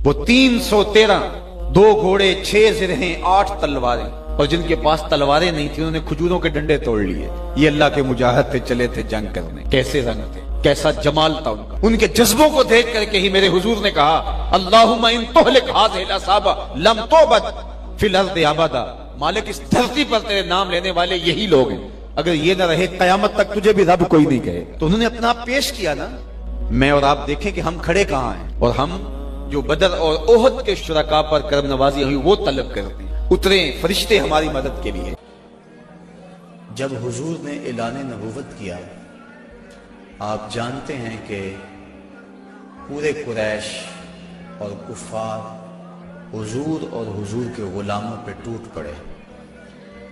وہ 313 2 گھوڑے 6 زرہیں 8 تلواریں، اور جن کے پاس تلواریں نہیں تھی انہوں نے کھجوروں کے ڈنڈے توڑ لیے۔ یہ اللہ کے مجاہد تھے، چلے تھے جنگ کرنے۔ کیسے رنگ تھے، کیسا جمال تھا ان کا۔ ان کے جذبوں کو دیکھ کر کے ہی میرے حضور نے کہا اللہم ان تہلک هذه العصابہ لم تعبد فی الارض ابدا، مالک اس دھرتی پر تیرے نام لینے والے یہی لوگ ہیں، اگر یہ نہ رہے قیامت تک تجھے بھی رب کوئی نہیں کہے گا۔ تو انہوں نے اپنا آپ پیش کیا نا۔ میں اور آپ دیکھیں کہ ہم کھڑے کہاں ہیں، اور ہم جو بدر اور احد کے شرکاء پر کرم نوازی ہوئی وہ طلب کرتے ہیں۔ اتریں فرشتے ہماری مدد کے لیے۔ جب حضور نے اعلان نبوت کیا، آپ جانتے ہیں کہ پورے قریش اور کفار حضور اور حضور کے غلاموں پہ ٹوٹ پڑے۔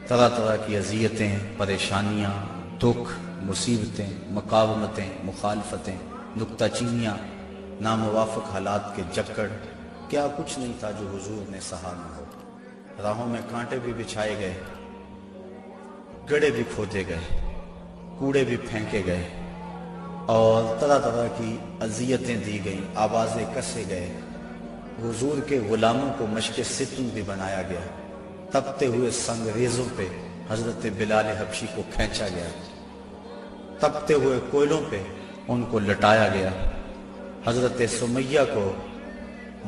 طرح طرح کی اذیتیں، پریشانیاں، دکھ، مصیبتیں، مقاومتیں، مخالفتیں، نکتہ چینیاں، ناموافق حالات کے جکڑ، کیا کچھ نہیں تھا جو حضور نے سہا نہ ہو۔ راہوں میں کانٹے بھی بچھائے گئے، گڑھے بھی کھودے گئے، کوڑے بھی پھینکے گئے، اور طرح طرح کی اذیتیں دی گئیں، آوازیں کسے گئے۔ حضور کے غلاموں کو مشق ستم بھی بنایا گیا۔ تپتے ہوئے سنگریزوں پہ حضرت بلال حبشی کو کھینچا گیا، تپتے ہوئے کوئلوں پہ ان کو لٹایا گیا۔ حضرت سمیہ کو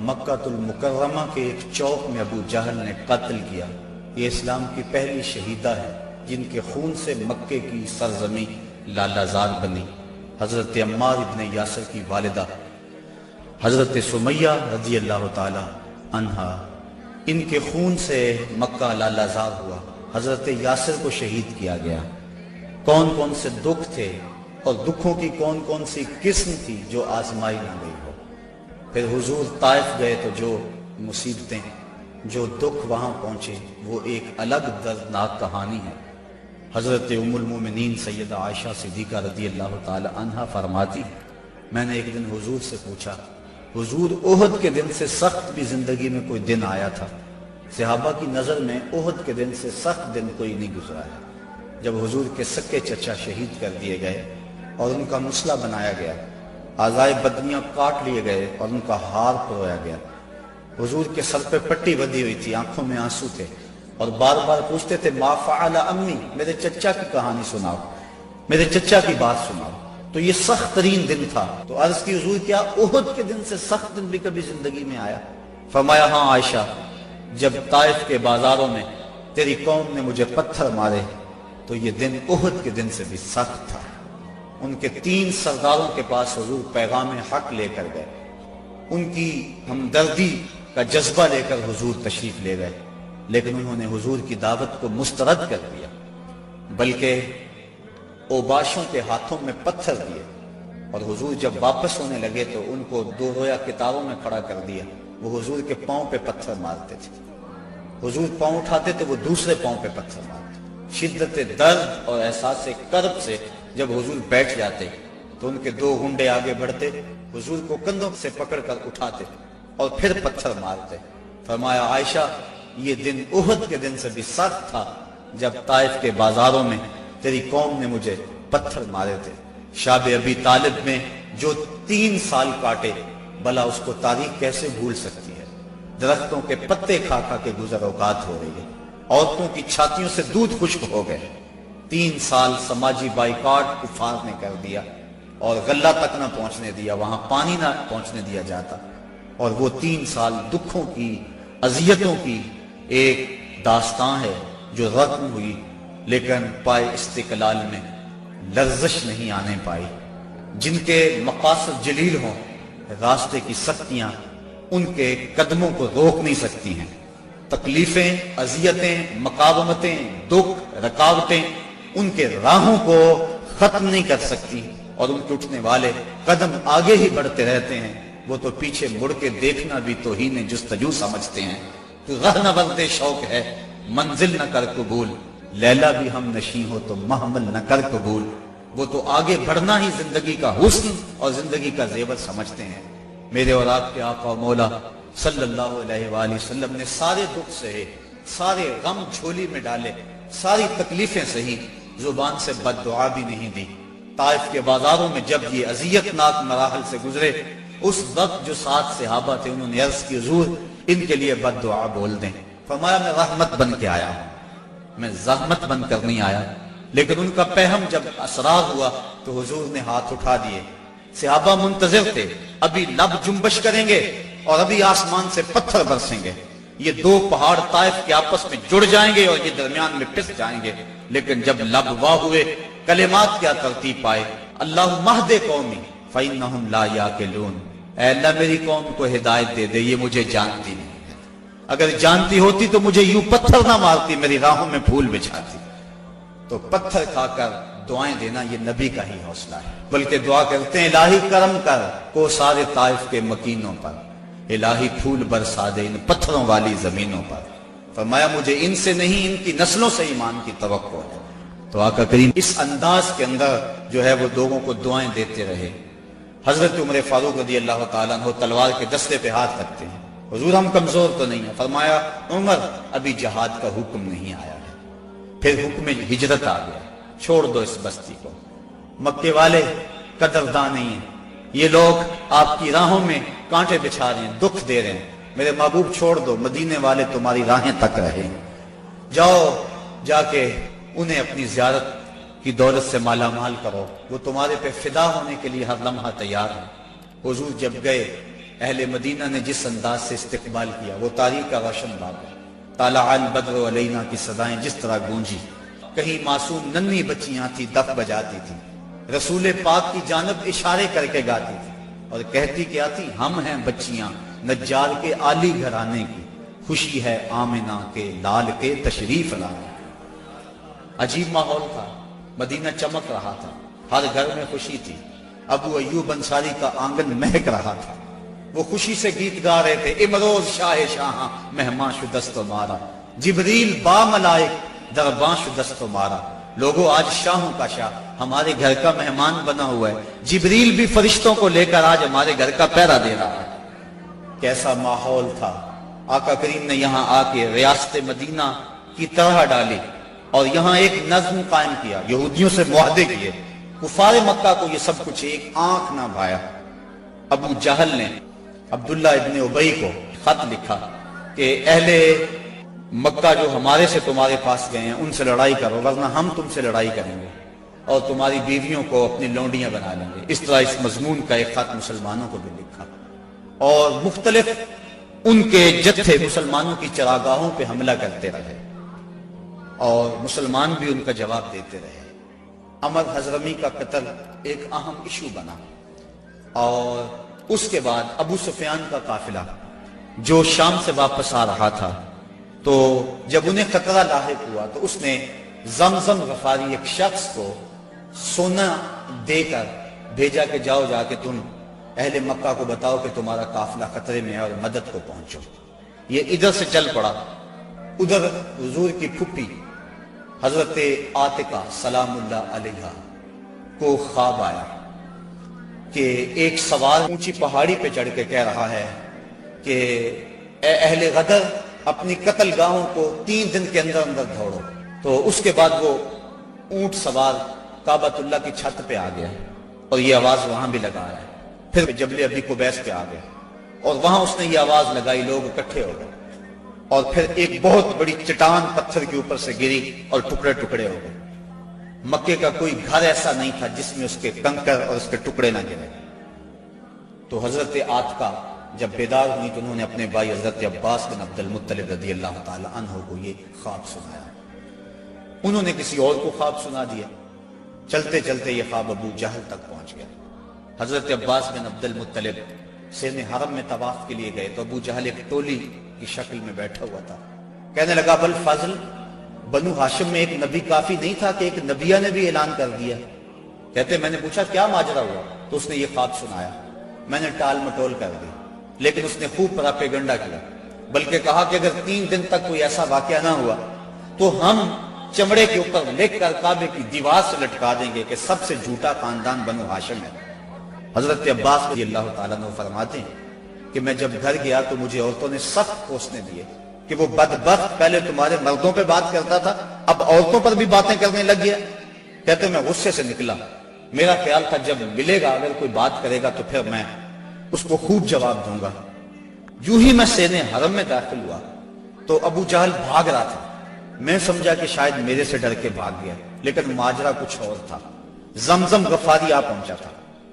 مکہ المکرمہ کے ایک چوک میں ابو جہل نے قتل کیا۔ یہ اسلام کی پہلی شہیدہ ہے جن کے خون سے مکے کی سرزمین لالہ زار بنی۔ حضرت عمار ابن یاسر کی والدہ حضرت سمیہ رضی اللہ تعالی عنہا، ان کے خون سے مکہ لالہ زار ہوا۔ حضرت یاسر کو شہید کیا گیا۔ کون کون سے دکھ تھے اور دکھوں کی کون کون سی قسم تھی جو آزمائی نہ گئی ہو۔ پھر حضور طائف گئے تو جو مصیبتیں، جو دکھ وہاں پہنچے وہ ایک الگ دردناک کہانی ہے۔ حضرت ام المومنین سیدہ عائشہ صدیقہ رضی اللہ تعالی عنہا فرماتی، میں نے ایک دن حضور سے پوچھا، حضور احد کے دن سے سخت بھی زندگی میں کوئی دن آیا تھا؟ صحابہ کی نظر میں احد کے دن سے سخت دن کوئی نہیں گزرا ہے۔ جب حضور کے سکے چچا شہید کر دیے گئے اور ان کا مسلح بنایا گیا، اعضائے بدنیاں کاٹ لیے گئے اور ان کا ہار پرویا گیا، حضور کے سر پہ پٹی بندھی ہوئی تھی، آنکھوں میں آنسو تھے، اور بار بار پوچھتے تھے ما فعل امی، میرے چچا کی کہانی سناؤ، میرے چچا کی بات سناؤ۔ تو یہ سخت ترین دن تھا۔ تو عرض کی حضور کیا احد کے دن سے سخت دن بھی کبھی زندگی میں آیا؟ فرمایا ہاں عائشہ، جب طائف کے بازاروں میں تیری قوم نے مجھے پتھر مارے تو یہ دن احد کے دن سے بھی سخت تھا۔ ان کے 3 سرداروں کے پاس حضور پیغام حق لے کر گئے، ان کی ہمدردی کا جذبہ لے کر حضور تشریف لے گئے، لیکن انہوں نے حضور کی دعوت کو مسترد کر دیا، بلکہ اوباشوں کے ہاتھوں میں پتھر دیے، اور حضور جب واپس ہونے لگے تو ان کو 2 رویا کتابوں میں کھڑا کر دیا۔ وہ حضور کے پاؤں پہ پتھر مارتے تھے، حضور پاؤں اٹھاتے تو وہ دوسرے پاؤں پہ پتھر مارتے۔ شدت درد اور احساس کرب سے جب حضور بیٹھ جاتے تو ان کے 2 گنڈے آگے بڑھتے، حضور کو کندھوں سے پکڑ کر اٹھاتے اور پھر پتھر مارتے۔ فرمایا عائشہ، یہ دن احد کے دن سے بھی سخت تھا جب طائف کے بازاروں میں تیری قوم نے مجھے پتھر مارے تھے۔ شاب ابی طالب میں جو 3 سال کاٹے، بھلا اس کو تاریخ کیسے بھول سکتی ہے؟ درختوں کے پتے کھا کھا کے گزر اوقات ہو رہی ہے، عورتوں کی چھاتیوں سے دودھ خشک ہو گئے۔ 3 سال سماجی بائیکاٹ کفار نے کر دیا، اور غلہ تک نہ پہنچنے دیا، وہاں پانی نہ پہنچنے دیا جاتا، اور وہ 3 سال دکھوں کی، اذیتوں کی ایک داستان ہے جو ختم ہوئی، لیکن پائے استقلال میں لرزش نہیں آنے پائی۔ جن کے مقاصد جلیل ہوں، راستے کی سختیاں ان کے قدموں کو روک نہیں سکتی ہیں۔ تکلیفیں، اذیتیں، مقاومتیں، دکھ، رکاوٹیں ان کے راہوں کو ختم نہیں کر سکتی، اور ان کے اٹھنے والے قدم آگے ہی بڑھتے رہتے ہیں۔ وہ تو پیچھے مڑ کے دیکھنا بھی توہین جستجو سمجھتے ہیں۔ تو راہ نورد شوق ہے، منزل نہ کر قبول، لیلا بھی ہم نشیں ہو تو محمل نہ کر قبول۔ وہ تو آگے بڑھنا ہی زندگی کا حسن اور زندگی کا زیور سمجھتے ہیں۔ میرے اور آپ کے آقا و مولا صلی اللہ علیہ وآلہ وسلم نے سارے دکھ سہے، سارے غم جھولی میں ڈالے، ساری تکلیفیں سہی، زبان سے بد دعا بھی نہیں دی۔ طائف کے بازاروں میں جب یہ اذیت ناک مراحل سے گزرے اس وقت جو 7 صحابہ تھے انہوں نے عرض کی حضور ان کے لیے بد دعا بول دیں. فرمایا میں رحمت بن کے آیا ہوں, میں زحمت بن کر نہیں آیا. لیکن ان کا پہم جب اسرار ہوا تو حضور نے ہاتھ اٹھا دیے. صحابہ منتظر تھے, ابھی لب جنبش کریں گے اور ابھی آسمان سے پتھر برسیں گے, یہ 2 پہاڑ طائف کے آپس میں جڑ جائیں گے اور یہ درمیان میں پس جائیں گے. لیکن جب لب واہ ہوئے کلمات کیا ترتیب پائے, اللہم اہد قومی فإنہم لا یعقلون, اے اللہ میری قوم کو ہدایت دے دے, یہ مجھے جانتی نہیں ہے, اگر جانتی ہوتی تو مجھے یوں پتھر نہ مارتی, میری راہوں میں پھول بچھاتی. تو پتھر کھا کر دعائیں دینا یہ نبی کا ہی حوصلہ ہے, بلکہ دعا کرتے ہیں الہی کرم کر کو سارے طائف کے مکینوں پر, الہی پھول برسا دے ان پتھروں والی زمینوں پر. فرمایا مجھے ان سے نہیں ان کی نسلوں سے ایمان کی توقع ہے. تو آقا کریم اس انداز کے اندر جو ہے وہ لوگوں کو دعائیں دیتے رہے. حضرت عمر فاروق رضی اللہ تعالیٰ عنہ تلوار کے دستے پہ ہاتھ رکھتے ہیں, حضور ہم کمزور تو نہیں ہیں. فرمایا عمر ابھی جہاد کا حکم نہیں آیا ہے. پھر حکم ہجرت آ گیا, چھوڑ دو اس بستی کو, مکے والے قدردان نہیں ہیں, یہ لوگ آپ کی راہوں میں کانٹے بچھا رہے ہیں, دکھ دے رہے ہیں, میرے محبوب چھوڑ دو, مدینے والے تمہاری راہیں تک رہے, جاؤ جا کے انہیں اپنی زیارت کی دولت سے مالا مال کرو, وہ تمہارے پہ فدا ہونے کے لیے ہر لمحہ تیار ہیں. حضور جب گئے اہل مدینہ نے جس انداز سے استقبال کیا وہ تاریخ کا روشن باب ہے. طالع البدر علینا کی صدائیں جس طرح گونجی, کہیں معصوم ننھی بچیاں تھی دف بجاتی تھی, رسول پاک کی جانب اشارے کر کے گاتی تھی اور کہتی کیا تھی, ہم ہیں بچیاں نجار کے عالی گھرانے کی, خوشی ہے آمنہ کے لال کے تشریف لانے. عجیب ماحول تھا, مدینہ چمک رہا تھا, ہر گھر میں خوشی تھی. ابو ایوب انصاری کا آنگن مہک رہا تھا, وہ خوشی سے گیت گا رہے تھے, امروز شاہ شاہاں مہمان شدست و مارا, جبریل با ملائک درباں شدست و مارا. لوگوں آج شاہوں کا شاہ ہمارے گھر کا مہمان بنا ہوا ہے, جبریل بھی فرشتوں کو لے کر آج ہمارے گھر کا پہرا دے رہا ہے. کیسا ماحول تھا. آقا کریم نے یہاں آ کے ریاست مدینہ کی طرح ڈالی اور یہاں ایک نظم قائم کیا, یہودیوں سے معاہدے کیے. کفار مکہ کو یہ سب کچھ ایک آنکھ نہ بھایا. ابو جہل نے عبداللہ ابن ابی کو خط لکھا کہ اہل مکہ جو ہمارے سے تمہارے پاس گئے ہیں ان سے لڑائی کرو, ورنہ ہم تم سے لڑائی کریں گے اور تمہاری بیویوں کو اپنی لونڈیاں بنا لیں گے. اس طرح اس مضمون کا ایک خط مسلمانوں کو بھی لکھا اور مختلف ان کے جتھے مسلمانوں کی چراگاہوں پہ حملہ کرتے رہے اور مسلمان بھی ان کا جواب دیتے رہے. عمر حضرمی کا قتل ایک اہم ایشو بنا اور اس کے بعد ابو سفیان کا قافلہ جو شام سے واپس آ رہا تھا, تو جب انہیں خطرہ لاحق ہوا تو اس نے زمزم غفاری ایک شخص کو سونا دے کر بھیجا کہ جاؤ جا کے تم اہل مکہ کو بتاؤ کہ تمہارا قافلہ خطرے میں ہے اور مدد کو پہنچو. یہ ادھر سے چل پڑا, ادھر حضور کی پھپھی حضرت عاتقہ سلام اللہ علیہا کو خواب آیا کہ ایک سوار اونچی پہاڑی پہ چڑھ کے کہہ رہا ہے کہ اے اہل غدر اپنی قتل گاہوں کو 3 دن کے اندر اندر دوڑو. تو اس کے بعد وہ اونٹ سوار کعبۃ اللہ کی چھت پہ آ گیا اور یہ آواز وہاں بھی لگا ہے. پھر جبل ابی قبیس پہ آ گیا اور وہاں اس نے یہ آواز لگائی, لوگ اکٹھے ہو گئے اور پھر ایک بہت بڑی چٹان پتھر کے اوپر سے گری اور ٹکڑے ٹکڑے ہو گئے. مکے کا کوئی گھر ایسا نہیں تھا جس میں اس کے کنکر اور اس کے ٹکڑے نہ گرے. تو حضرت عاتقہ جب بیدار ہوئی تو انہوں نے اپنے بھائی حضرت عباس بن عبد المطلب رضی اللہ تعالی عنہ کو یہ خواب سنایا. انہوں نے کسی اور کو خواب سنا دیا. چلتے چلتے یہ خواب ابو جہل تک پہنچ گیا. حضرت عباس بن عبد المطلب سین حرم میں طواف کے لیے گئے تو ابو جہل ایک ٹولی کی شکل میں بیٹھا ہوا تھا. کہنے لگا بل فضل, بنو ہاشم میں ایک نبی کافی نہیں تھا کہ ایک نبیہ نے بھی اعلان کر دیا. کہتے میں نے پوچھا کیا ماجرا ہوا, تو اس نے یہ خواب سنایا. میں نے ٹال مٹول کر دی, لیکن اس نے خوب پراپیگنڈا کیا, بلکہ کہا کہ اگر 3 دن تک کوئی ایسا واقعہ نہ ہوا تو ہم چمڑے کے اوپر لکھ کر کعبے کی دیوار سے لٹکا دیں گے کہ سب سے جھوٹا خاندان بنو ہاشم ہے. حضرت عباس رضی اللہ تعالیٰ عنہ فرماتے ہیں کہ میں جب گھر گیا تو مجھے عورتوں نے سخت کوسنے دیے کہ وہ بدبخت پہلے تمہارے مردوں پہ بات کرتا تھا, اب عورتوں پر بھی باتیں کرنے لگ گیا. کہتے میں غصے سے نکلا, میرا خیال تھا جب ملے گا اگر کوئی بات کرے گا تو پھر میں اس کو خوب جواب دوں گا۔ یوں ہی میں سینے حرم میں داخل ہوا تو ابو جہل بھاگ رہا تھا۔ میں سمجھا کہ شاید میرے سے ڈر کے بھاگ گیا، لیکن ماجرا کچھ اور تھا۔ زمزم غفاری آ پہنچا تھا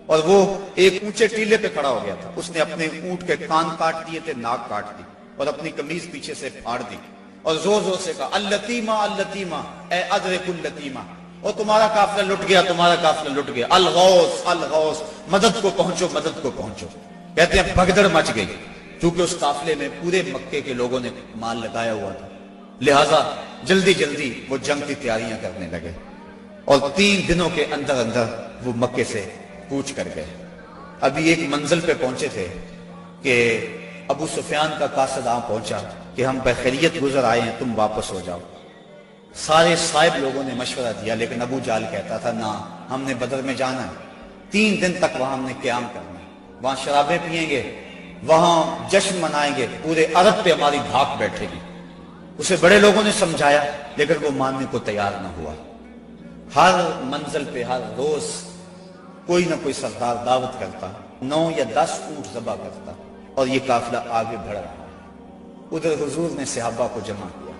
اور وہ ایک اونچے ٹیلے پہ کھڑا ہو گیا تھا۔ اس نے اپنے اونٹ کے کان کاٹ دیے تھے، ناک کاٹ دی اور اپنی قمیض پیچھے سے پھاڑ دی اور زور زور سے کہا اللتیمہ اللتیمہ اے ادرک اللتیمہ، اور تمہارا قافلہ لٹ گیا، تمہارا قافلہ لٹ گیا، الغوث الغوث، مدد کو پہنچو، مدد کو پہنچو۔ کہتے ہیں بھگدڑ مچ گئی، کیونکہ اس قافلے میں پورے مکے کے لوگوں نے مال لگایا ہوا تھا، لہٰذا جلدی جلدی وہ جنگ کی تیاریاں کرنے لگے اور 3 دنوں کے اندر اندر وہ مکے سے کوچ کر گئے۔ ابھی ایک منزل پہ پہنچے تھے کہ ابو سفیان کا قاصد آ پہنچا کہ ہم بخیریت گزر آئے ہیں، تم واپس ہو جاؤ۔ سارے صاحب لوگوں نے مشورہ دیا، لیکن ابو جہل کہتا تھا نہ، ہم نے بدر میں جانا ہے، 3 دن تک وہاں ہم نے قیام کرنا ہے، وہاں شرابیں پئیں گے، وہاں جشن منائیں گے، پورے عرب پہ ہماری دھاک بیٹھے گی۔ اسے بڑے لوگوں نے سمجھایا لیکن وہ ماننے کو تیار نہ ہوا۔ ہر منزل پہ ہر روز کوئی نہ کوئی سردار دعوت کرتا، 9 یا 10 اونٹ ذبح کرتا اور یہ قافلہ آگے بڑھ رہا۔ ادھر حضور نے صحابہ کو جمع کیا،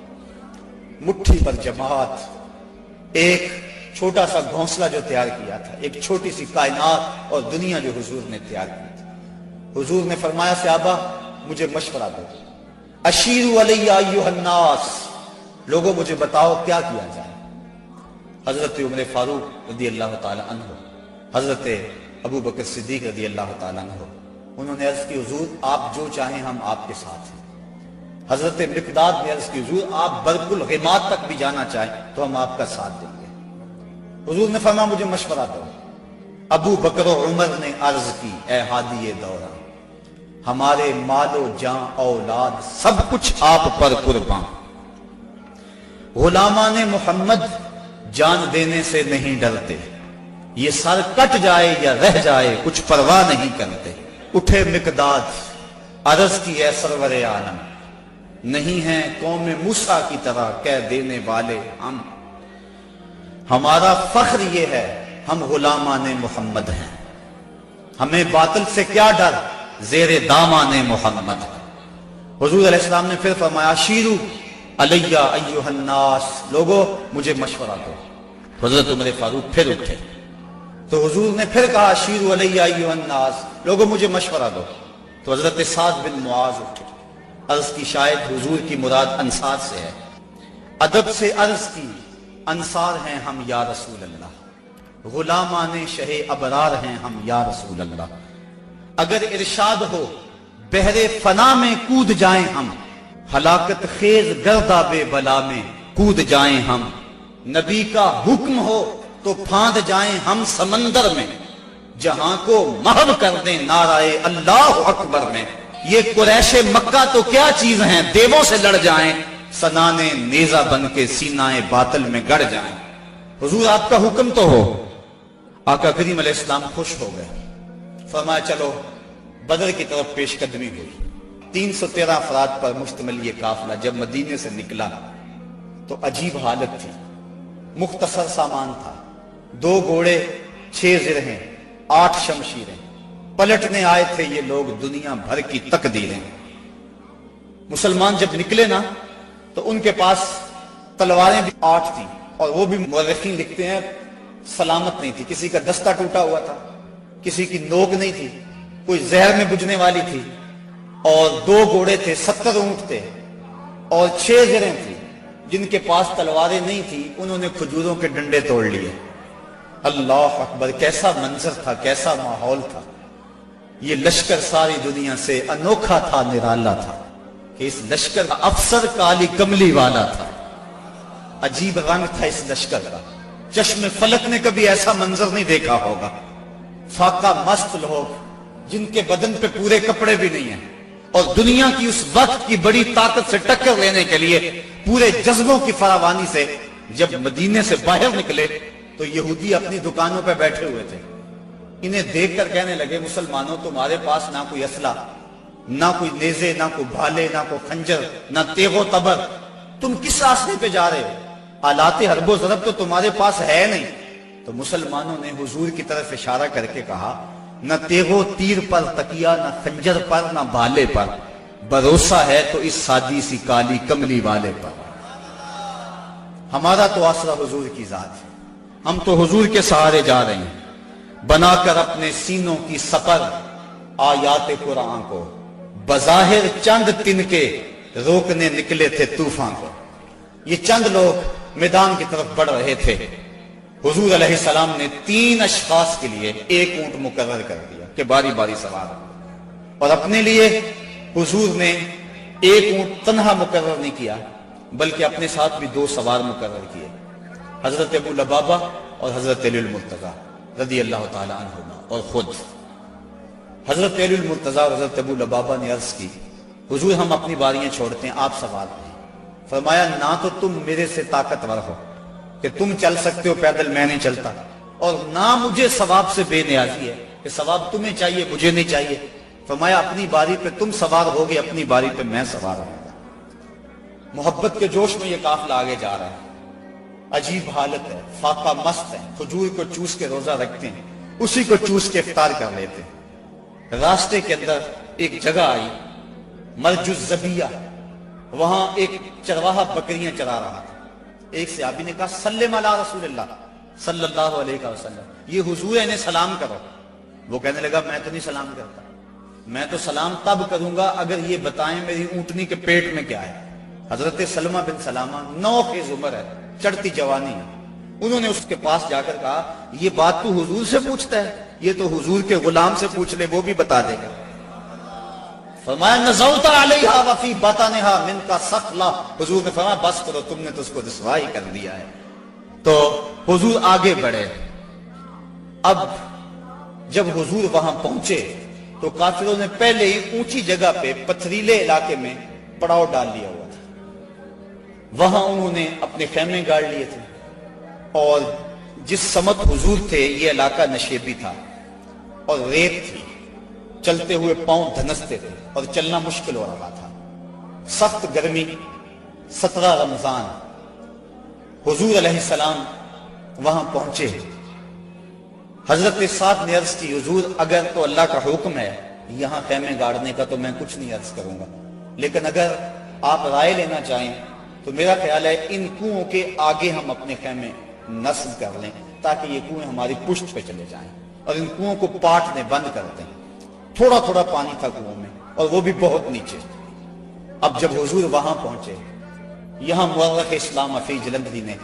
مٹھی پر جماعت، ایک چھوٹا سا گھونسلہ جو تیار کیا تھا، ایک چھوٹی سی کائنات اور دنیا جو حضور نے تیار کی تھی۔ حضور نے فرمایا صحابہ مجھے مشورہ دو، اشیروا علی ایھا الناس، لوگوں مجھے بتاؤ کیا کیا جائے۔ حضرت عمر فاروق رضی اللہ تعالی عنہ، حضرت ابو بکر صدیق رضی اللہ تعالی عنہ، انہوں نے عرض کی حضور آپ جو چاہیں ہم آپ کے ساتھ ہیں۔ حضرت مقداد نے عرض کی حضور آپ برق الغماد تک بھی جانا چاہیں تو ہم آپ کا ساتھ دیں گے۔ حضور نے فرمایا مجھے مشورہ دو۔ ابو بکر و عمر نے عرض کی اے ہادی دورہ، ہمارے مال و جان اولاد سب کچھ آپ پر قربان، غلامان محمد جان دینے سے نہیں ڈرتے، یہ سر کٹ جائے یا رہ جائے کچھ پرواہ نہیں کرتے۔ اٹھے مقداد، عرض کی اے سرور عالم، نہیں ہیں قوم موسیٰ کی طرح کہہ دینے والے ہم، ہمارا فخر یہ ہے ہم غلامان محمد ہیں، ہمیں باطل سے کیا ڈر، زیر دامان محمد۔ حضور علیہ السلام نے پھر فرمایا شیرو علیہ ایھا الناس، لوگو مجھے مشورہ دو۔ حضرت عمر فاروق پھر اٹھے تو حضور نے پھر کہا شیرو علیہ ایھا الناس، لوگو مجھے مشورہ دو۔ تو حضرت سعد بن معاذ اٹھے، عرض کی شاید حضور کی مراد انصار سے ہے، ادب سے عرض کی انصار ہیں ہم یا رسول اللہ، غلامان شہ ابرار ہیں ہم یا رسول اللہ، اگر ارشاد ہو بحر فنا میں کود جائیں ہم، ہلاکت خیز گرداب بلا میں کود جائیں ہم، نبی کا حکم ہو تو پھاند جائیں ہم سمندر میں، جہاں کو محو کر دیں نعرہ اللہ اکبر میں، یہ قریش مکہ تو کیا چیز ہیں، دیووں سے لڑ جائیں، سنانے نیزہ بن کے سینہ باطل میں گڑ جائیں۔ حضور آپ کا حکم تو ہو۔ آقا کریم علیہ السلام خوش ہو گئے، فرمایا چلو بدر کی طرف پیش قدمی ہوئی۔ 313 افراد پر مشتمل یہ قافلہ جب مدینے سے نکلا تو عجیب حالت تھی، مختصر سامان تھا، 2 گھوڑے، 6 زرہیں، 8 شمشیریں، پلٹنے آئے تھے یہ لوگ دنیا بھر کی تقدیریں۔ مسلمان جب نکلے نا تو ان کے پاس تلواریں بھی 8 تھیں، اور وہ بھی مورخین لکھتے ہیں سلامت نہیں تھی، کسی کا دستہ ٹوٹا ہوا تھا، کسی کی نوک نہیں تھی، کوئی زہر میں بجھنے والی تھی، اور 2 گھوڑے تھے، 70 اونٹ تھے، اور 6 زریں تھیں۔ جن کے پاس تلواریں نہیں تھی انہوں نے کھجوروں کے ڈنڈے توڑ لیے۔ اللہ اکبر، کیسا منظر تھا، کیسا ماحول تھا۔ یہ لشکر ساری دنیا سے انوکھا تھا، نرالا تھا کہ اس لشکر کا افسر کالی کملی والا تھا، عجیب رنگ تھا اس لشکر کا، چشم فلک نے کبھی ایسا منظر نہیں دیکھا ہوگا۔ فاقہ مست لوگ جن کے بدن پہ پورے کپڑے بھی نہیں ہیں، اور دنیا کی اس وقت کی بڑی طاقت سے ٹکر لینے کے لیے پورے جذبوں کی فراوانی سے جب مدینے سے باہر نکلے تو یہودی اپنی دکانوں پہ بیٹھے ہوئے تھے۔ انہیں دیکھ کر کہنے لگے مسلمانوں تمہارے پاس نہ کوئی اسلحہ، نہ کوئی نیزے، نہ کوئی بھالے، نہ کوئی خنجر، نہ تیغ و تبر، تم کس راستے پہ جا رہے ہو؟ آلات حرب و ضرب تو تمہارے پاس ہے نہیں۔ تو مسلمانوں نے حضور کی طرف اشارہ کر کے کہا نہ تیغو تیر پر تکیا، نہ خنجر پر، نہ بھالے پر، بھروسہ ہے تو اس سادی سی کالی کملی والے پر۔ ہمارا تو آسرا حضور کی ذات ہے، ہم تو حضور کے سہارے جا رہے ہیں، بنا کر اپنے سینوں کی سپر آیات قرآن کو، بظاہر چند تن کے روکنے نکلے تھے طوفان کو۔ یہ چند لوگ میدان کی طرف بڑھ رہے تھے، حضور علیہ السلام نے 3 اشخاص کے لیے 1 اونٹ مقرر کر دیا کہ باری باری سوار، اور اپنے لیے حضور نے 1 اونٹ تنہا مقرر نہیں کیا بلکہ اپنے ساتھ بھی 2 سوار مقرر کیے، حضرت ابو لبابہ اور حضرت علی المرتضیٰ رضی اللہ تعالی عنہما۔ اور خود حضرت علی المرتضیٰ اور حضرت ابو لبابہ نے عرض کی، حضور ہم اپنی باریاں چھوڑتے ہیں، آپ سوار ہیں۔ فرمایا نہ تو تم میرے سے طاقتور ہو کہ تم چل سکتے ہو پیدل، میں نہیں چلتا، اور نہ مجھے ثواب سے بے نیازی ہے کہ ثواب تمہیں چاہیے مجھے نہیں چاہیے۔ فرمایا اپنی باری پہ تم سوار ہوگے، اپنی باری پہ میں سوار ہوں گا۔ محبت کے جوش میں یہ قافلہ آگے جا رہا ہے، عجیب حالت ہے، فاقہ مست ہے، کھجور کو چوس کے روزہ رکھتے ہیں، اسی کو چوس کے افطار کر لیتے ہیں۔ راستے کے اندر ایک جگہ آئی مرج الزبیہ، وہاں ایک چرواہا بکریاں چرا رہا تھا۔ ایک صحابی نے کہا سلم علی رسول اللہ صلی اللہ علیہ وسلم، یہ حضور ہے انہیں سلام کرو۔ وہ کہنے لگا میں تو نہیں سلام کرتا، میں تو سلام تب کروں گا اگر یہ بتائیں میری اونٹنی کے پیٹ میں کیا ہے۔ حضرت سلمہ بن سلامہ 9 خیز عمر ہے، چڑھتی جوانی ہے، انہوں نے اس کے پاس جا کر کہا یہ بات تو حضور سے پوچھتا ہے، یہ تو حضور کے غلام سے پوچھ لے، وہ بھی بتا دے گا۔ فرمایا نزوت علیہا وفی بطنہا منک ثقلا، حضور نے فرمایا بس کرو، تم نے تو اس کو رسوائی کر دیا ہے۔ تو حضور آگے بڑھے۔ اب جب حضور وہاں پہنچے تو کافروں نے پہلے ہی اونچی جگہ پہ پتھریلے علاقے میں پڑاؤ ڈال لیا ہوا تھا، وہاں انہوں نے اپنے خیمے گاڑ لیے تھے، اور جس سمت حضور تھے یہ علاقہ نشیبی تھا اور ریت تھی، چلتے ہوئے پاؤں دھنستے تھے اور چلنا مشکل ہو رہا تھا، سخت گرمی، 17 رمضان۔ حضور علیہ السلام وہاں پہنچے، حضرت سعد نے عرض کی حضور اگر تو اللہ کا حکم ہے یہاں خیمے گاڑنے کا تو میں کچھ نہیں عرض کروں گا، لیکن اگر آپ رائے لینا چاہیں تو میرا خیال ہے ان کنوؤں کے آگے ہم اپنے خیمے نصب کر لیں تاکہ یہ کنویں ہماری پشت پہ چلے جائیں، اور ان کنوؤں کو پاٹنے بند کر دیں۔ تھوڑا تھوڑا پانی تھا کنووں میں اور وہ بھی بہت نیچے۔ اب جب حضور وہاں پہنچے، یہاں مورخ اسلام عفی جلندری نے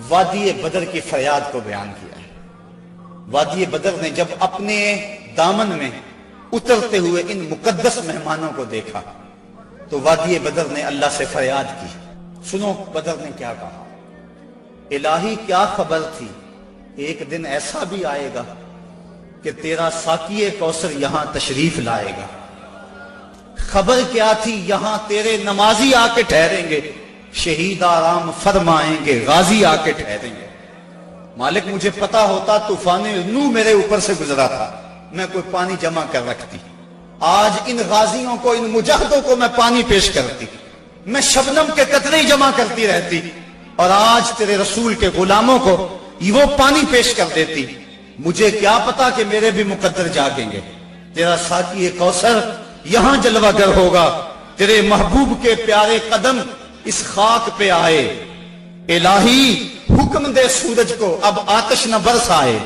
وادی بدر کی فریاد کو بیان کیا ہے۔ وادی بدر نے جب اپنے دامن میں اترتے ہوئے ان مقدس مہمانوں کو دیکھا تو وادی بدر نے اللہ سے فریاد کی۔ سنو بدر نے کیا کہا، الہی کیا خبر تھی، ایک دن ایسا بھی آئے گا کہ تیرا ساقی کوثر یہاں تشریف لائے گا۔ خبر کیا تھی، یہاں تیرے نمازی آ کے ٹھہریں گے، شہید آرام فرمائیں گے، غازی آ کے ٹھہریں گے۔ مالک مجھے پتا ہوتا طوفان نوح میرے اوپر سے گزرا تھا، میں کوئی پانی جمع کر رکھتی، آج ان غازیوں کو، ان مجاہدوں کو میں پانی پیش کرتی، میں شبنم کے قطرے جمع کرتی رہتی، اور آج تیرے رسول کے غلاموں کو وہ پانی پیش کر دیتی۔ مجھے کیا پتا کہ میرے بھی مقدر جاگیں گے، تیرا ساقی کوثر یہاں جلوہ گر ہوگا، تیرے محبوب کے پیارے قدم اس خاک پہ آئے۔ الہی حکم دے سورج کو اب آتش نہ برسائے،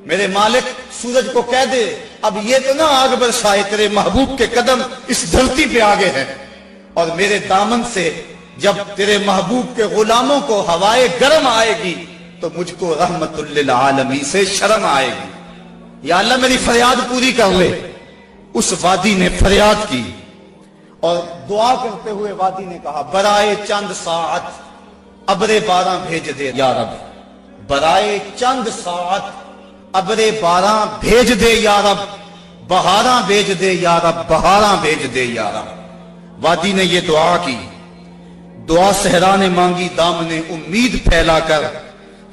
میرے مالک سورج کو کہہ دے اب یہ تو نہ آگ برسائے، تیرے محبوب کے قدم اس دھرتی پہ آگے ہیں، اور میرے دامن سے جب تیرے محبوب کے غلاموں کو ہوائے گرم آئے گی تو مجھ کو رحمت للعالمین سے شرم آئے گی۔ یا اللہ میری فریاد پوری کر لے۔ اس وادی نے فریاد کی اور دعا کرتے ہوئے وادی نے کہا برائے چند ساعت ابر بارہ بھیج دے یا رب، برائے چند ساعت ابر بارہ بھیج دے یا رب، بہاراں بھیج دے یا رب، بہاراں بھیج دے یا رب۔ وادی نے یہ دعا کی، دعا صحرا نے مانگی، دام نے امید پھیلا کر،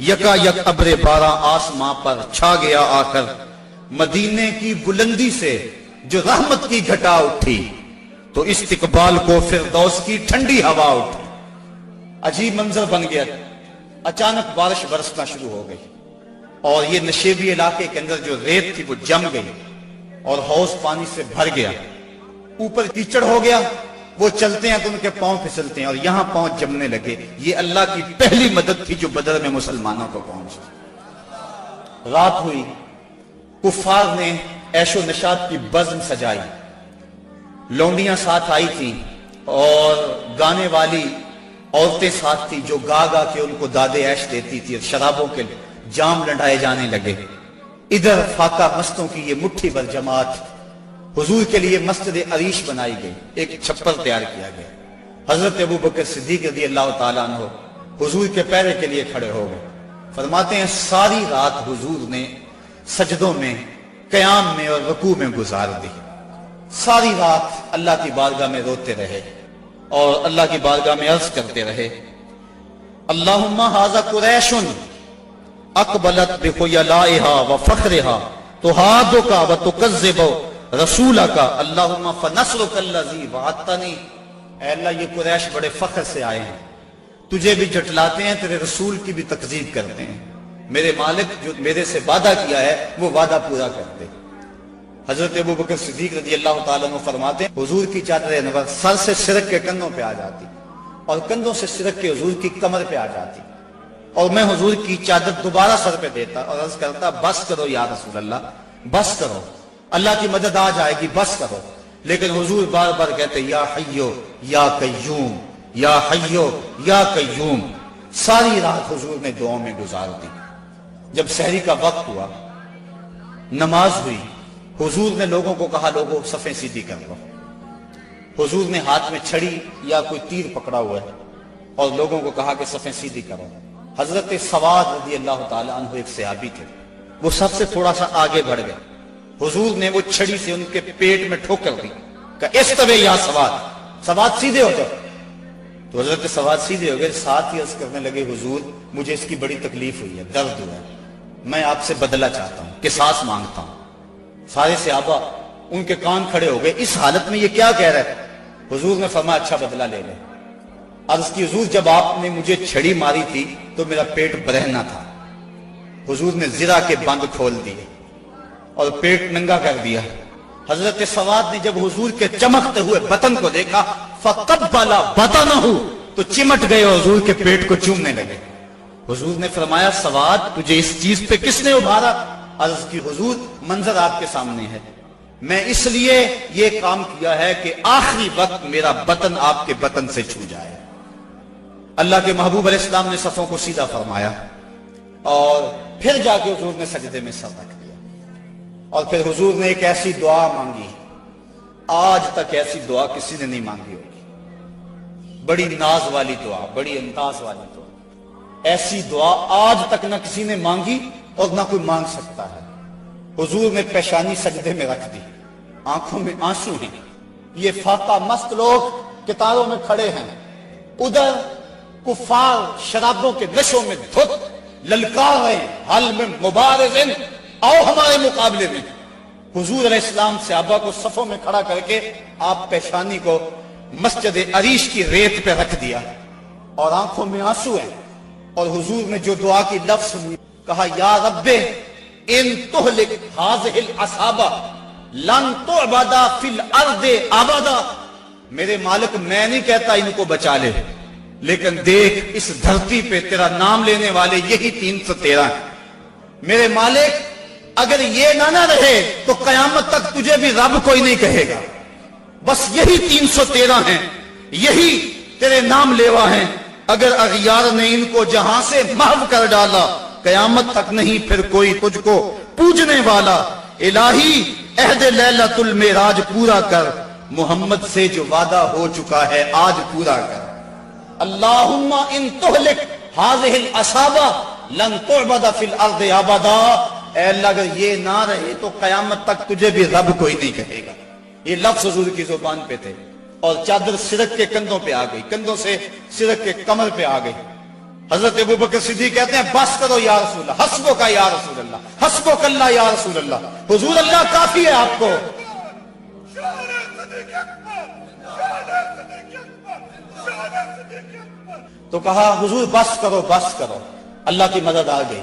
یکا یک ابر بارہ آسماں پر چھا گیا آ کر، مدینے کی بلندی سے جو رحمت کی گھٹا اٹھی تو استقبال کو فردوس کی ٹھنڈی ہوا اٹھی۔ عجیب منظر بن گیا، اچانک بارش برسنا شروع ہو گئی، اور یہ نشیبی علاقے کے اندر جو ریت تھی وہ جم گئی اور حوض پانی سے بھر گیا، اوپر کیچڑ ہو گیا، وہ چلتے ہیں تو ان کے پاؤں پھسلتے ہیں اور یہاں پاؤں جمنے لگے۔ یہ اللہ کی پہلی مدد تھی جو بدر میں مسلمانوں کو پہنچی۔ رات ہوئی، کفار نے عیش و نشاط کی بزم سجائی، لونڈیاں ساتھ آئی تھیں اور گانے والی عورتیں ساتھ تھی جو گا گا کے ان کو داد عیش دیتی تھی، اور شرابوں کے جام لڑائے جانے لگے۔ ادھر فاقہ مستوں کی یہ مٹھی بھر جماعت، حضور کے لیے مسجد عریش بنائی گئی، ایک چھپر تیار کیا گیا۔ حضرت ابوبکر صدیق رضی اللہ تعالیٰ عنہ حضور کے پیرے کے لیے کھڑے ہو گئے۔ فرماتے ہیں ساری رات حضور نے سجدوں میں، قیام میں اور رکوع میں گزار دی۔ ساری رات اللہ کی بارگاہ میں روتے رہے اور اللہ کی بارگاہ میں عرض کرتے رہے، اللہم ھذا قریش اقبلت بخیلائھا وفخرھا تحادک وتکذب رسولک اللہم فنصرک الذی وعدتنی۔ اے اللہ یہ قریش بڑے فخر سے آئے ہیں، تجھے بھی جھٹلاتے ہیں، تیرے رسول کی بھی تکذیب کرتے ہیں، میرے مالک جو میرے سے وعدہ کیا ہے وہ وعدہ پورا کرتے۔ حضرت ابوبکر صدیق رضی اللہ تعالیٰ عنہ فرماتے ہیں حضور کی چادر انور سر سے سرک کے کندھوں پہ آ جاتی اور کندھوں سے سرک کے حضور کی کمر پہ آ جاتی، اور میں حضور کی چادر دوبارہ سر پہ دیتا اور عرض کرتا بس کرو یا رسول اللہ، بس کرو، اللہ کی مدد آ جائے گی، بس کرو۔ لیکن حضور بار بار کہتے یا حیو یا قیوم، یا حیو یا قیوم۔ ساری رات حضور نے دعاؤں میں گزار دی۔ جب سحری کا وقت ہوا، نماز ہوئی، حضور نے لوگوں کو کہا لوگوں صفیں سیدھی کر لو۔ حضور نے ہاتھ میں چھڑی یا کوئی تیر پکڑا ہوا ہے اور لوگوں کو کہا کہ صفیں سیدھی کرو۔ حضرت سواد رضی اللہ تعالیٰ عنہ ایک صحابی تھے، وہ سب سے تھوڑا سا آگے بڑھ گئے۔ حضور نے وہ چھڑی سے ان کے پیٹ میں ٹھوکر دی، کہا استوے یا سواد، سواد سیدھے ہو جاؤ۔ تو حضرت سواد سیدھے ہو گئے، ساتھ ہی عرض کرنے لگے حضور مجھے اس کی بڑی تکلیف ہوئی ہے، درد ہوا ہے، میں آپ سے بدلہ چاہتا ہوں، قصاص مانگتا ہوں۔ سارے صحابہ ان کے کان کھڑے ہو گئے، اس حالت میں یہ کیا کہہ رہا ہے؟ حضور نے فرمایا اچھا بدلہ لے لے۔ عرض کی حضور جب آپ نے مجھے چھڑی ماری تھی تو میرا پیٹ برہنہ تھا، حضور نے زرہ کے بند کھول دیے اور پیٹ ننگا کر دیا۔ حضرت سواد نے جب حضور کے چمکتے ہوئے بطن کو دیکھا فقبل بطنہ، تو چمٹ گئے اور حضور کے پیٹ کو چومنے لگے۔ حضور نے فرمایا سواد تجھے اس چیز پہ کس نے ابھارا؟ عرض کی حضور منظر آپ کے سامنے ہے، میں اس لیے یہ کام کیا ہے کہ آخری وقت میرا بطن آپ کے بطن سے چھو جائے۔ اللہ کے محبوب علیہ السلام نے صفوں کو سیدھا فرمایا اور پھر جا کے حضور نے سجدے میں سر رکھ دیا اور پھر حضور نے ایک ایسی دعا مانگی، آج تک ایسی دعا کسی نے نہیں مانگی ہوگی، بڑی ناز والی دعا، بڑی انداز والی دعا، ایسی دعا آج تک نہ کسی نے مانگی اور نہ کوئی مانگ سکتا ہے۔ حضور نے پیشانی سجدے میں رکھ دی، آنکھوں میں آنسو ہیں، یہ فاقہ مست لوگ کتاروں میں کھڑے ہیں، ادھر کفار شرابوں کے نشوں میں دھت للکار رہے ہیں، حل میں مبارزن، آؤ ہمارے مقابلے میں۔ حضور علیہ السلام صحابہ کو صفوں میں کھڑا کر کے آپ پیشانی کو مسجد عریش کی ریت پہ رکھ دیا اور آنکھوں میں آنسو ہیں، اور حضور نے جو دعا کی لفظ سنی، کہا یا رب ان تہلک ہذہ العصابہ لن تعبد فی الارض ابدا۔ میرے مالک میں نہیں کہتا ان کو بچا لے، لیکن دیکھ اس دھرتی پہ تیرا نام لینے والے یہی 313 ہیں۔ میرے مالک اگر یہ نہ رہے تو قیامت تک تجھے بھی رب کوئی نہیں کہے گا، بس یہی 313 ہیں، یہی تیرے نام لیوا ہیں۔ اگر اغیار نے ان کو جہاں سے محو کر ڈالا، قیامت تک نہیں پھر کوئی تجھ کو پوجنے والا۔ الہی عہد لیلۃ المعراج پورا کر، محمد سے جو وعدہ ہو چکا ہے آج پورا کر۔ اللہم ان تہلک ہذہ العصابہ لن تعبد فی الارض ابدا۔ اے اللہ اگر یہ نہ رہے تو قیامت تک تجھے بھی رب کوئی نہیں کہے گا۔ یہ لفظ حضور کی زبان پہ تھے اور چادر سرک کے کندھوں پہ آ گئی، کندھوں سے سرک کے کمر پہ آ گئی۔ حضرت ابوبکر صدیق کہتے ہیں بس کرو یا رسول اللہ، حسبک یا رسول اللہ، حسبک اللہ یا رسول اللہ، حضور اللہ کافی ہے آپ کو۔ تو کہا حضور بس کرو بس کرو، اللہ کی مدد آ گئی۔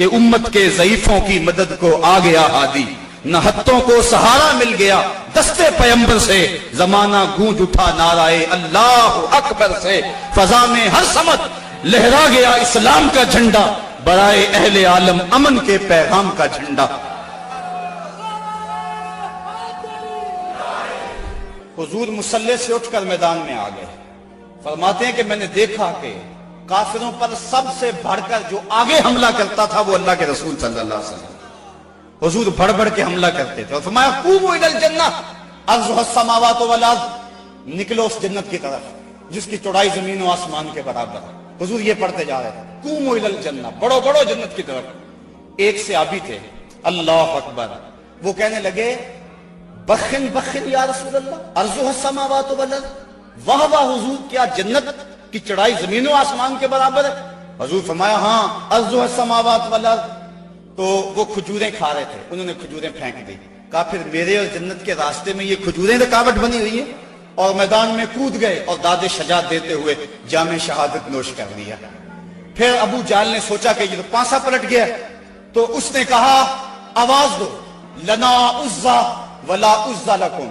کہ امت کے ضعیفوں کی مدد کو آ گیا ہادی، نہ ہتھوں کو سہارا مل گیا دستے پیمبر سے، زمانہ گونج اٹھا نعرہ اللہ اکبر سے، فضا میں ہر سمت لہرا گیا اسلام کا جھنڈا، برائے اہل عالم امن کے پیغام کا جھنڈا۔ حضور مصلی سے اٹھ کر میدان میں آ گئے، فرماتے ہیں کہ میں نے دیکھا کہ کافروں پر سب سے بڑھ کر جو آگے حملہ کرتا تھا وہ اللہ کے رسول صلی اللہ علیہ وسلم۔ حضور بڑھ بڑھ کے حملہ کرتے تھے اور فرمایا قوموا الی الجنہ عرضها السماوات والارض، نکلو اس جنت کی طرف جس کی چوڑائی زمین و آسمان کے برابر ہے۔ حضور یہ پڑھتے جا رہے تھے قوموا الی الجنہ، بڑھو بڑھو جنت کی طرف۔ ایک صحابی تھے اللہ اکبر، وہ کہنے لگے بخن بخن یا رسول اللہ عرضها السماوات والارض، واہ واہ حضور کیا جنت کی چڑھائی زمین و آسمان کے برابر ہے؟ حضور فرمایا ہاں عرضها السماوات والارض۔ تو وہ کھجوریں کھا رہے تھے، انہوں نے کھجوریں پھینک دی، کہا پھر میرے اور جنت کے راستے میں یہ کھجوریں رکاوٹ بنی ہوئی ہیں، اور میدان میں کود گئے اور داد شجاعت دیتے ہوئے جام شہادت نوش کر لیا۔ پھر ابو جہل نے سوچا کہ یہ تو پانسا پلٹ گیا، تو اس نے کہا آواز دو لنا عزا ولا عزا لکم،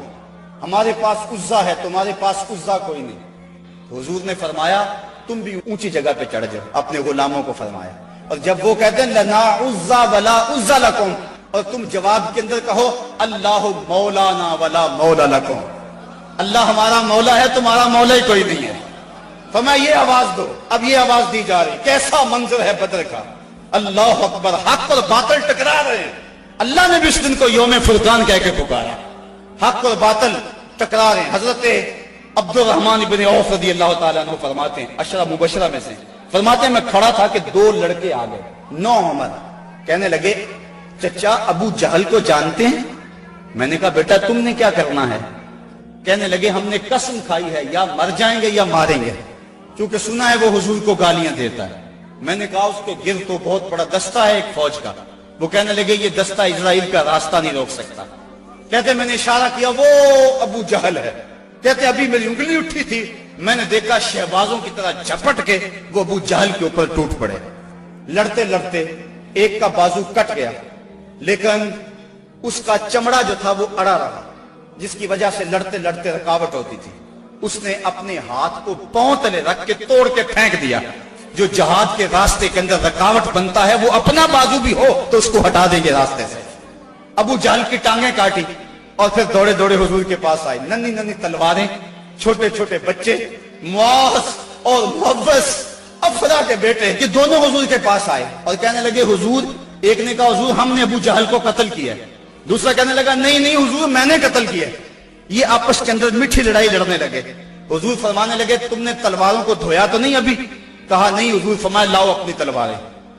ہمارے پاس عزا ہے تمہارے پاس عزا کوئی نہیں۔ حضور نے فرمایا تم بھی اونچی جگہ پہ چڑھ جاؤ، اپنے غلاموں کو فرمایا، اور جب وہ کہتے ہیں لنا عزا ولا عزا لکم، اور تم جواب کے اندر کہو اللہ مولانا ولا مولا لکم، اللہ ہمارا مولا ہے تمہارا مولا ہی کوئی نہیں ہے۔ فرمایا یہ آواز دو، اب یہ آواز دی جا رہی، کیسا منظر ہے بدر کا، اللہ اکبر، حق اور باطل ٹکرا رہے ہیں۔ اللہ نے بھی اس دن کو یوم فرقان کہہ کے پکارا، حق اور باطل ٹکرا رہے ہیں۔ حضرت عبد الرحمن بن عوف رضی اللہ تعالیٰ عنہ فرماتے ہیں، عشرہ مبشرہ میں سے، فرماتے ہیں میں کھڑا تھا کہ دو لڑکے آ گئے، نوعمر، کہنے لگے چچا ابو جہل کو جانتے ہیں؟ میں نے کہا بیٹا تم نے کیا کرنا ہے؟ کہنے لگے ہم نے قسم کھائی ہے یا مر جائیں گے یا ماریں گے، کیونکہ سنا ہے وہ حضور کو گالیاں دیتا ہے۔ میں نے کہا اس کے گرد تو بہت بڑا دستہ ہے ایک فوج کا۔ وہ کہنے لگے یہ دستہ اسرائیل کا راستہ نہیں روک سکتا۔ کہتے میں نے اشارہ کیا وہ ابو جہل ہے۔ کہتے ابھی میری انگلی اٹھی تھی، میں نے دیکھا شہبازوں کی طرح جھپٹ کے وہ ابو جہل کے اوپر ٹوٹ پڑے، لڑتے لڑتے ایک کا بازو کٹ گیا، لیکن اس کا چمڑا جو تھا وہ اڑا رہا، جس کی وجہ سے لڑتے لڑتے رکاوٹ ہوتی تھی۔ اس نے اپنے ہاتھ کو پاؤں تلے رکھ کے توڑ کے پھینک دیا۔ جو جہاد کے راستے کے اندر رکاوٹ بنتا ہے وہ اپنا بازو بھی ہو تو اس کو ہٹا دیں گے راستے سے۔ ابو جہل کی ٹانگیں کاٹی اور پھر دوڑے دوڑے حضور کے پاس آئے، ننھی ننھی تلواریں، چھوٹے چھوٹے بچے، معاذ اور محبس افرا کے بیٹے، یہ دونوں حضور کے پاس آئے اور کہنے لگے حضور، ایک نے کہا حضور ہم نے ابو جہل کو قتل کیا ہے، دوسرا کہنے لگا نہیں نہیں حضور میں نے قتل کیا ہے۔ یہ آپس کے اندر میٹھی لڑائی لڑنے لگے۔ حضور فرمانے لگے تم نے تلواروں کو دھویا تو نہیں ابھی؟ کہا نہیں حضور۔ فرمایا لاؤ اپنی تلواریں۔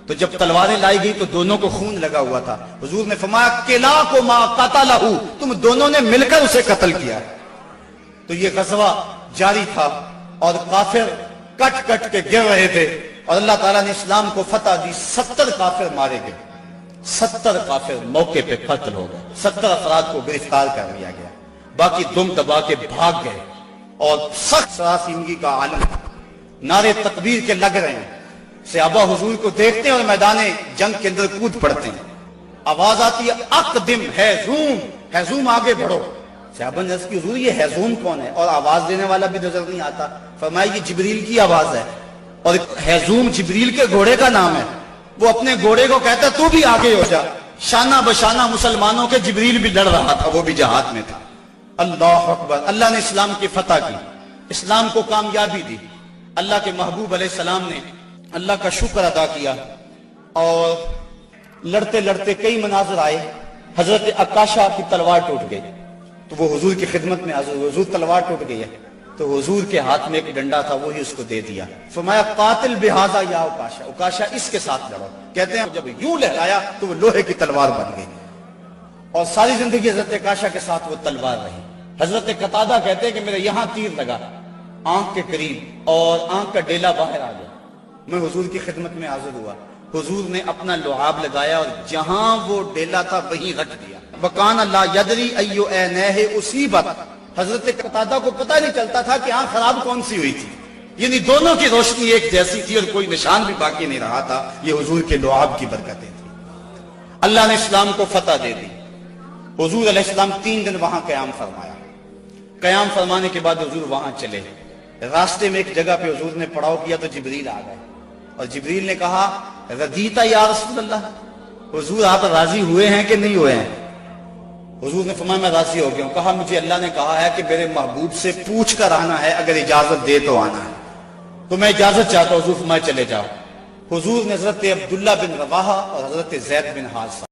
تو جب تلواریں لائی گئی تو دونوں کو خون لگا ہوا تھا۔ حضور نے فرمایا کلا کو ما قتلہ، تم دونوں نے مل کر اسے قتل کیا۔ تو یہ غزوہ جاری تھا اور کافر کٹ کٹ کے گر رہے تھے اور اللہ تعالیٰ نے اسلام کو فتح دی۔ 70 کافر مارے گئے، 70 کافر موقع پہ قتل ہو گئے، 70 افراد کو گرفتار کر لیا گیا، باقی دم دبا کے بھاگ گئے۔ اور سخت سراسیمگی کا عالم، نعرے تکبیر کے لگ رہے ہیں، صحابہ حضور کو دیکھتے ہیں اور میدان جنگ کے اندر کود پڑتے ہیں۔ آواز آتی ہے اقدم ہیزوم، ہیزوم آگے بڑھو۔ صحابہ نے عرض کی حضور یہ ہیزوم کون ہے؟ اور آواز دینے والا بھی نظر نہیں آتا۔ فرمایا یہ جبریل کی آواز ہے، اور ہیزوم جبریل کے گھوڑے کا نام ہے۔ وہ اپنے گھوڑے کو کہتا ہے تو بھی آگے ہو جا۔ شانہ بشانہ مسلمانوں کے جبریل بھی لڑ رہا تھا، وہ بھی جہاد میں تھا۔ اللہ اکبر، اللہ نے اسلام کی فتح کی، اسلام کو کامیابی دی۔ اللہ کے محبوب علیہ السلام نے اللہ کا شکر ادا کیا اور لڑتے لڑتے کئی مناظر آئے۔ حضرت عکاشہ کی تلوار ٹوٹ گئی تو وہ حضور کی خدمت میں حاضر ہوئے، حضور تلوار ٹوٹ گئی ہے، تو حضور کے ہاتھ میں ایک ڈنڈا تھا وہی اس کو دے دیا۔ فرمایا قاتل بہذا یا عکاشہ، عکاشہ اس کے ساتھ لڑو۔ کہتے ہیں جب یوں لہرایا تو وہ لوہے کی تلوار بن گئی اور ساری زندگی حضرت عکاشہ کے ساتھ وہ تلوار رہی۔ حضرت قتادہ کہتے ہیں کہ میرے یہاں تیر لگا آنکھ کے قریب اور آنکھ کا ڈیلا باہر آ گیا، میں حضور کی خدمت میں حاضر ہوا۔ حضور نے اپنا لعاب لگایا اور جہاں وہ ڈیلا تھا وہیں رکھ دیا۔ وَقَانَ لَا يَدْرِي أَيُّ عَيْنَيْهِ أُصِيبَتْ، حضرت قتادہ کو پتہ نہیں چلتا تھا کہ آنکھ خراب کون سی ہوئی تھی، یعنی دونوں کی روشنی ایک جیسی تھی اور کوئی نشان بھی باقی نہیں رہا تھا۔ یہ حضور کے لعاب کی برکتیں تھیں۔ اللہ نے اسلام کو فتح دے دی. حضور علیہ السلام 3 دن وہاں قیام فرمایا. قیام فرمانے کے بعد حضور وہاں چلے. راستے میں ایک جگہ پہ حضور نے پڑاؤ کیا تو جبریل آ گئے اور جبریل نے کہا رضیتا یا رسول اللہ, حضور آپ راضی ہوئے ہیں کہ نہیں ہوئے ہیں؟ حضور نے فرمایا میں راضی ہو گیا ہوں. کہا مجھے اللہ نے کہا ہے کہ میرے محبوب سے پوچھ کر آنا ہے, اگر اجازت دے تو آنا ہے. تو میں اجازت چاہتا ہوں. حضور فرمایا چلے جاؤ. حضور نے حضرت عبداللہ بن رواحہ اور حضرت زید بن حارثہ